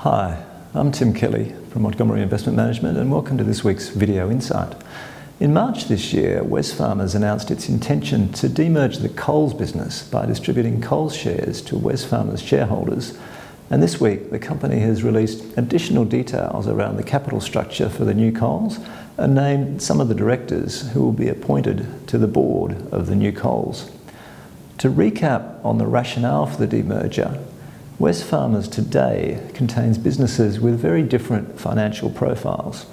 Hi, I'm Tim Kelly from Montgomery Investment Management and welcome to this week's Video Insight. In March this year, Wesfarmers announced its intention to demerge the Coles business by distributing Coles shares to Wesfarmers shareholders, and this week the company has released additional details around the capital structure for the new Coles and named some of the directors who will be appointed to the board of the new Coles. To recap on the rationale for the demerger, Wesfarmers today contains businesses with very different financial profiles.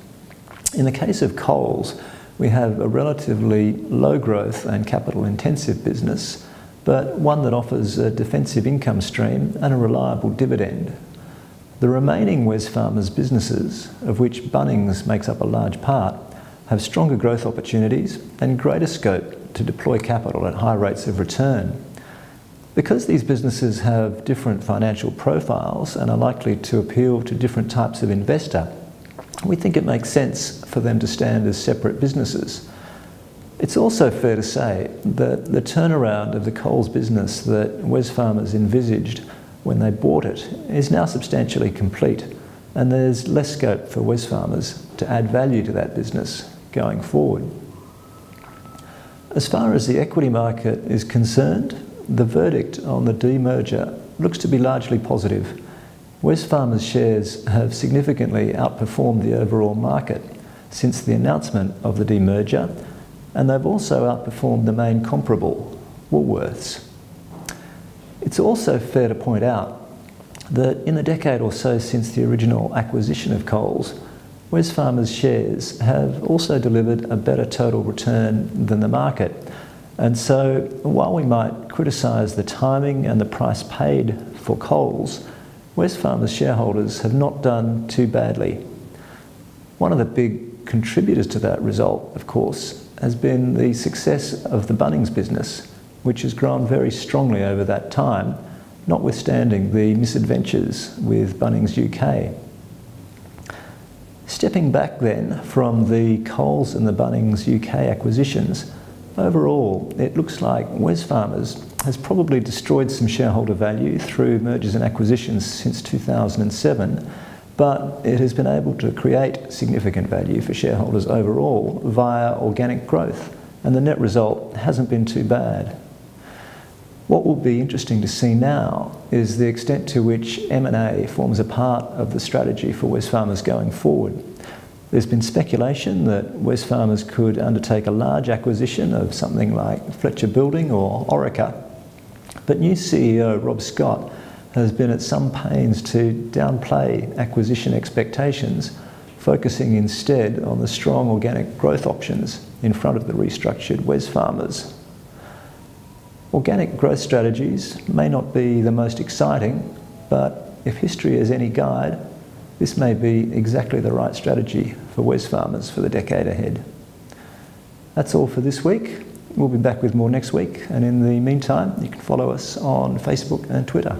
In the case of Coles, we have a relatively low growth and capital intensive business, but one that offers a defensive income stream and a reliable dividend. The remaining Wesfarmers businesses, of which Bunnings makes up a large part, have stronger growth opportunities and greater scope to deploy capital at high rates of return. Because these businesses have different financial profiles and are likely to appeal to different types of investor, we think it makes sense for them to stand as separate businesses. It's also fair to say that the turnaround of the Coles business that Wesfarmers envisaged when they bought it is now substantially complete, and there's less scope for Wesfarmers to add value to that business going forward. As far as the equity market is concerned, the verdict on the demerger looks to be largely positive. Wesfarmers shares have significantly outperformed the overall market since the announcement of the demerger, and they've also outperformed the main comparable, Woolworths. It's also fair to point out that in the decade or so since the original acquisition of Coles, Wesfarmers shares have also delivered a better total return than the market. And so, while we might criticise the timing and the price paid for Coles, Wesfarmers shareholders have not done too badly. One of the big contributors to that result, of course, has been the success of the Bunnings business, which has grown very strongly over that time, notwithstanding the misadventures with Bunnings UK. Stepping back then from the Coles and the Bunnings UK acquisitions, overall, it looks like Wesfarmers has probably destroyed some shareholder value through mergers and acquisitions since 2007, but it has been able to create significant value for shareholders overall via organic growth, and the net result hasn't been too bad. What will be interesting to see now is the extent to which M&A forms a part of the strategy for Wesfarmers going forward. There's been speculation that Wesfarmers could undertake a large acquisition of something like Fletcher Building or Orica, but new CEO Rob Scott has been at some pains to downplay acquisition expectations, focusing instead on the strong organic growth options in front of the restructured Wesfarmers. Organic growth strategies may not be the most exciting, but if history is any guide, this may be exactly the right strategy for Wesfarmers for the decade ahead. That's all for this week. We'll be back with more next week, and in the meantime, you can follow us on Facebook and Twitter.